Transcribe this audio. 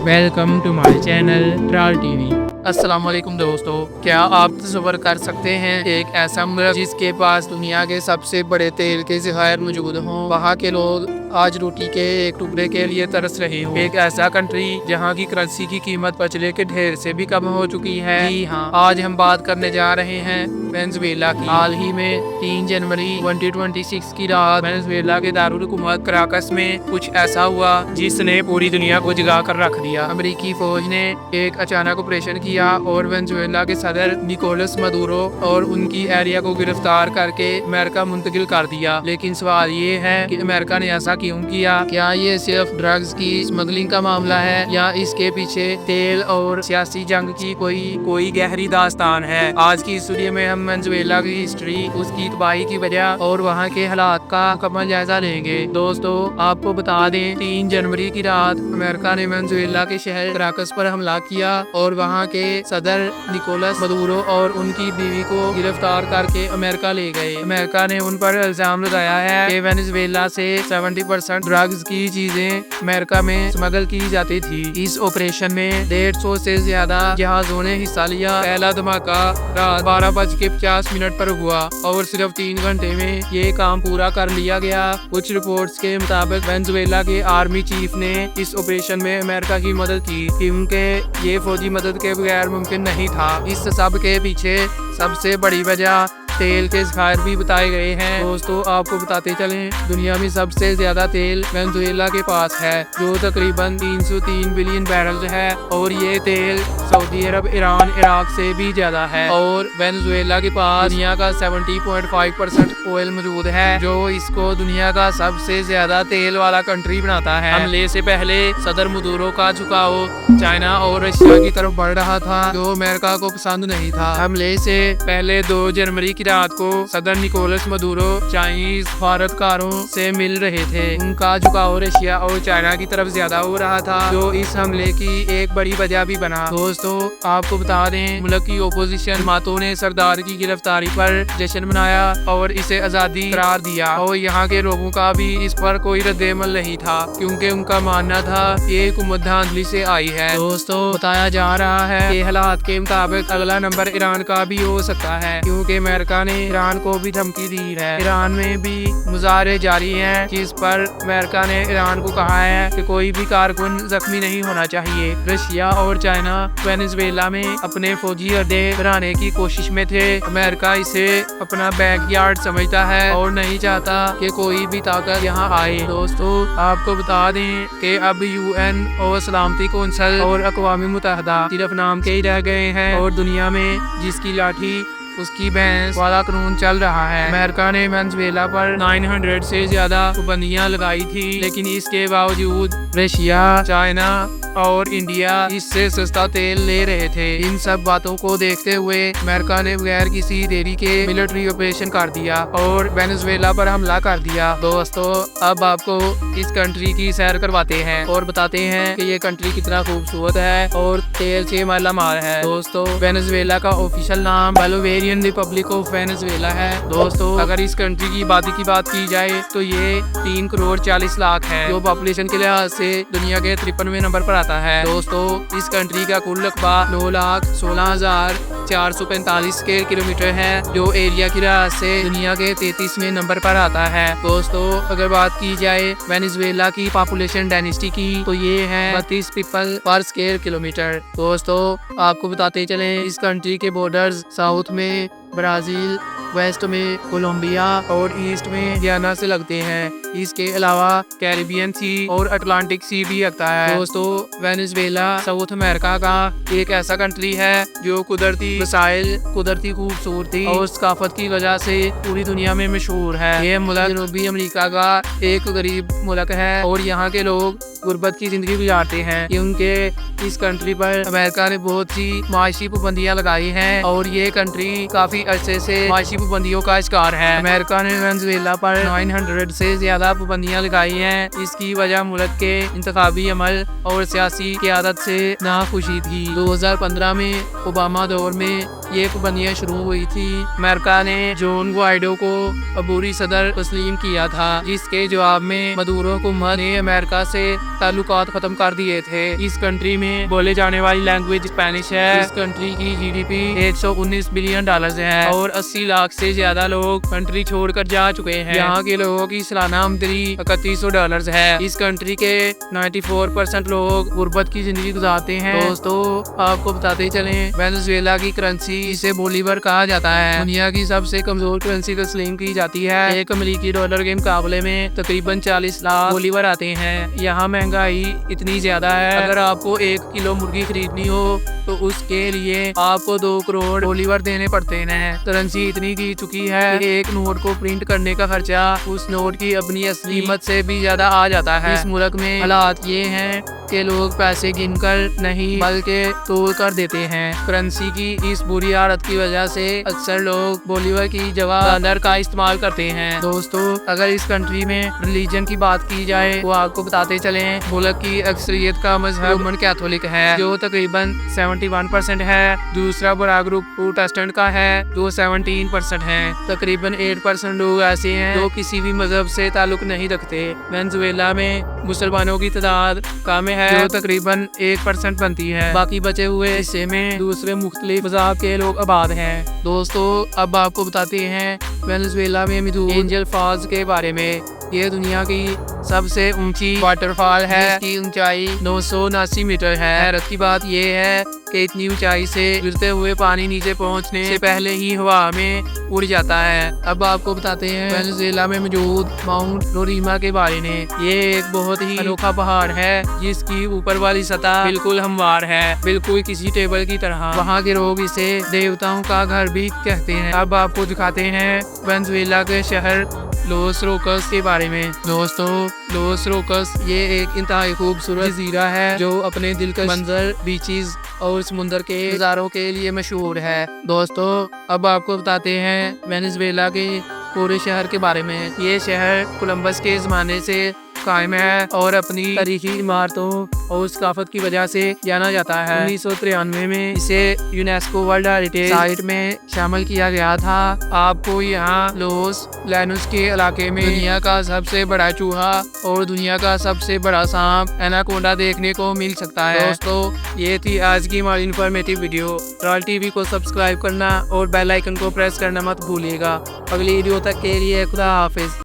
Welcome to my channel troll TV. अस्सलाम वालेकुम दोस्तों, क्या आप तसव्वुर कर सकते हैं एक ऐसा मुल्क जिसके पास दुनिया के सबसे बड़े तेल के ज़खायर मौजूद हों, वहाँ के लोग आज रोटी के एक टुकड़े के लिए तरस रहे हों। एक ऐसा कंट्री जहाँ की करेंसी की कीमत पिछले के ढेर से भी कम हो चुकी है। जी हाँ, आज हम बात करने जा रहे हैं वेनेजुएला की। हाल ही में 3 जनवरी 2026 की रात वेनेजुएला के दारुल हुकूमत कराकस में कुछ ऐसा हुआ जिसने पूरी दुनिया को जगा कर रख दिया। अमेरिकी फौज ने एक अचानक ऑपरेशन किया और वेनेजुएला के सदर निकोलस मदुरो और उनकी एरिया को गिरफ्तार करके अमेरिका मुंतकिल कर दिया। लेकिन सवाल ये है कि अमेरिका ने ऐसा क्यों किया? क्या ये सिर्फ ड्रग्स की स्मगलिंग का मामला है या इसके पीछे तेल और सियासी जंग की कोई गहरी दास्तान है? आज की इस वीडियो में हम वेनेजुएला की हिस्ट्री, उसकी तबाही की वजह और वहाँ के हालात का मुकम्मल जायजा लेंगे। दोस्तों, आपको बता दें 3 जनवरी की रात अमेरिका ने वेनेजुएला के शहर कराकस पर हमला किया और वहाँ के सदर निकोलस मदुरो और उनकी बीवी को गिरफ्तार करके अमेरिका ले गए। अमेरिका ने उन पर इल्जाम लगाया है कि वेनेजुएला से 70% ड्रग्स की चीजें अमेरिका में स्मगल की जाती थी। इस ऑपरेशन में 150 से ज्यादा जहाजों ने हिस्सा लिया। पहला धमाका रात 12:50 पर हुआ और सिर्फ 3 घंटे में ये काम पूरा कर लिया गया। कुछ रिपोर्ट्स के मुताबिक वेनेजुएला के आर्मी चीफ ने इस ऑपरेशन में अमेरिका की मदद की क्योंकि ये फौजी मदद के बगैर मुमकिन नहीं था। इस सब के पीछे सबसे बड़ी वजह तेल के ज़खायर भी बताए गए हैं। दोस्तों, आपको बताते चलें, दुनिया में सबसे ज्यादा तेल वेनेजुएला के पास है जो तकरीबन 303 बिलियन बैरल है और ये तेल सऊदी अरब, ईरान, इराक से भी ज्यादा है। और वेनेजुएला के पास दुनिया का 70.5% ऑयल मौजूद है जो इसको दुनिया का सबसे ज्यादा तेल वाला कंट्री बनाता है। हमले से पहले सदर मदुरो का झुकाव चाइना और रशिया की तरफ बढ़ रहा था जो अमेरिका को पसंद नहीं था। हमले से पहले 2 जनवरी की रात को सदर निकोलस मदुरो चाइनीज सफारतकारों से मिल रहे थे। उनका झुकाव रशिया और चाइना की तरफ ज्यादा हो रहा था जो इस हमले की एक बड़ी वजह भी बना। दोस्तों, आपको बता दें, मुल्क की ओपोजिशन जमातों ने सरदार की गिरफ्तारी पर जश्न मनाया और इसे आजादी करार दिया और यहाँ के लोगों का भी इस पर कोई रद्द-ए-अमल नहीं था क्योंकि उनका मानना था ये हुकूमत धांधली से आई है। दोस्तों, बताया जा रहा है कि हालात के मुताबिक अगला नंबर ईरान का भी हो सकता है क्योंकि अमेरिका ने ईरान को भी धमकी दी है। ईरान में भी मुजाहरे जारी हैं जिस पर अमेरिका ने ईरान को कहा है कि कोई भी कारकुन जख्मी नहीं होना चाहिए। रशिया और चाइना वेनेजुएला में अपने फौजी अड्डे बनाने की कोशिश में थे। अमेरिका इसे अपना बैकयार्ड समझता है और नहीं चाहता कि कोई भी ताकत यहाँ आए। दोस्तों, आपको बता दें कि अब UN और सलामती कौंसिल और अक़वाम मुत्तहिदा सिर्फ नाम के ही रह गए हैं और दुनिया में जिसकी लाठी उसकी भैंस वाला कानून चल रहा है। अमेरिका ने वेनेजुएला पर 900 से ज्यादा पाबंदियां लगाई थी लेकिन इसके बावजूद रशिया, चाइना और इंडिया इससे सस्ता तेल ले रहे थे। इन सब बातों को देखते हुए अमेरिका ने बगैर किसी देरी के मिलिट्री ऑपरेशन कर दिया और वेनेजुएला पर हमला कर दिया। दोस्तों, अब आपको इस कंट्री की सैर करवाते हैं और बताते हैं कि ये कंट्री कितना खूबसूरत है और तेल से मालामाल है। दोस्तों, वेनेजुएला का ऑफिशियल नाम बोलिवियन रिपब्लिक ऑफ वेनेजुएला है। दोस्तों, अगर इस कंट्री की आबादी की बात की जाए तो ये 3 करोड़ 40 लाख है जो पॉपुलेशन के लिहाज से दुनिया के 53वें नंबर पर आता है। दोस्तों, इस कंट्री का कुल रकबा 9,16,445 स्क्वायर किलोमीटर है जो एरिया की लिहाज से दुनिया के 33वें नंबर पर आता है। दोस्तों, अगर बात की जाए वेनेजुएला की पॉपुलेशन डेंसिटी की तो ये है 32 पीपल पर स्क्वायर किलोमीटर। दोस्तों, आपको बताते चलें, इस कंट्री के बॉर्डर्स साउथ में ब्राजील, वेस्ट में कोलंबिया और ईस्ट में गियाना से लगते हैं। इसके अलावा कैरिबियन सी और अटलांटिक सी भी लगता है। दोस्तों, वेनेजुएला साउथ अमेरिका का एक ऐसा कंट्री है जो कुदरती वसाइल, कुदरती खूबसूरती और सकाफत की वजह से पूरी दुनिया में मशहूर है। ये मुल्क जनूबी अमेरिका का एक गरीब मुल्क है और यहाँ के लोग गुर्बत की जिंदगी गुजारते हैं क्योंकि इस कंट्री पर अमेरिका ने बहुत सी माशी पाबंदियां लगाई हैं और ये कंट्री काफी अरसे से माशी पाबंदियों का शिकार है। अमेरिका ने वेनेजुएला पर 900 से ज्यादा पाबंदियां लगाई हैं। इसकी वजह मुल्क के इंतखाबी अमल और सियासी क़यादत से नाखुशी थी। 2015 में ओबामा दौर में ये पाबंदियां शुरू हुई थी। अमेरिका ने जोन गुआइडो को अबूरी सदर तस्लीम किया था, जिसके जवाब में मदुरो हुकूमत ने अमेरिका से ताल्लुकात खत्म कर दिए थे। इस कंट्री में बोले जाने वाली लैंग्वेज स्पेनिश है। इस कंट्री की जीडीपी 119 बिलियन डॉलर है और 80 लाख से ज्यादा लोग कंट्री छोड़कर जा चुके हैं। यहाँ के लोगों की सालाना आमदनी $3100 है। इस कंट्री के 94% लोग गुर्बत की जिंदगी गुजारते हैं। दोस्तों, आपको बताते चलें, वेनेजुएला की करेंसी, इसे बोलीवर कहा जाता है, दुनिया की सबसे कमजोर करेंसी तस्लीम की जाती है। एक अमेरिकी डॉलर के मुकाबले में तकरीबन 40 लाख बोलीवर आते हैं। यहाँ महंगाई इतनी ज्यादा है, अगर आपको 1 किलो मुर्गी खरीदनी हो तो उसके लिए आपको 2 करोड़ बोलीवर देने पड़ते हैं। करेंसी इतनी गिर चुकी है कि एक नोट को प्रिंट करने का खर्चा उस नोट की अपनी असली कीमत से भी ज्यादा आ जाता है। इस मुल्क में हालात ये हैं कि लोग पैसे गिनकर नहीं बल्कि तोल कर देते हैं। करेंसी की इस बुरी हालत की वजह से अक्सर लोग बोलीवर की जगह डॉलर का इस्तेमाल करते हैं। दोस्तों, अगर इस कंट्री में रिलीजन की बात की जाए तो आपको बताते चलें, मुल्क की अक्सरियत का मजहब रोमन कैथोलिक है, जो तकरीबन 71% है। दूसरा बड़ा ग्रुप प्रोटेस्टेंट का है, जो 17% है। तकरीबन 8% लोग ऐसे हैं जो किसी भी मजहब से ताल्लुक नहीं रखते। वेनेजुएला में मुसलमानों की तादाद कम है, जो तकरीबन 1% बनती है। बाकी बचे हुए हिस्से में दूसरे मुख्तलिफ मज़हब के लोग आबाद हैं। दोस्तों, अब आपको बताते हैं वेनेजुएला में मौजूद एंजल फॉल्स के बारे में। ये दुनिया की सबसे ऊंची वाटरफॉल है, इसकी ऊंचाई 979 मीटर है। हैरत की बात यह है कि इतनी ऊंचाई से गिरते हुए पानी नीचे पहुंचने से पहले ही हवा में उड़ जाता है। अब आपको बताते हैं वेनेजुएला में मौजूद माउंट रोरीमा के बारे में। ये एक बहुत ही अनोखा पहाड़ है, जिसकी ऊपर वाली सतह बिल्कुल हमवार है, बिल्कुल किसी टेबल की तरह। वहाँ के लोग इसे देवताओं का घर भी कहते हैं। अब आपको दिखाते हैं वेनेजुएला के शहर लॉस रोकस के बारे में। दोस्तों, लॉस रोकस ये एक इंतहाई खूबसूरत जजीरा है, जो अपने दिलकश मंजर, बीचेस और समुंदर के नज़ारों के लिए मशहूर है। दोस्तों, अब आपको बताते हैं वेनेजुएला के पूरे शहर के बारे में। ये शहर कोलंबस के ज़माने से कायम है और अपनी तारीखी इमारतों और सकाफत की वजह से जाना जाता है। 1993 में इसे यूनेस्को वर्ल्ड हेरिटेज साइट में शामिल किया गया था। आपको यहाँ लॉस लैनोस के इलाके में दुनिया का सबसे बड़ा चूहा और दुनिया का सबसे बड़ा सांप एनाकोंडा देखने को मिल सकता है। दोस्तों, ये थी आज की हमारी इन्फॉर्मेटिव वीडियो। ट्रॉल टीवी को सब्सक्राइब करना और बेल आइकन को प्रेस करना मत भूलिएगा। अगली वीडियो तक के लिए खुदा हाफिज।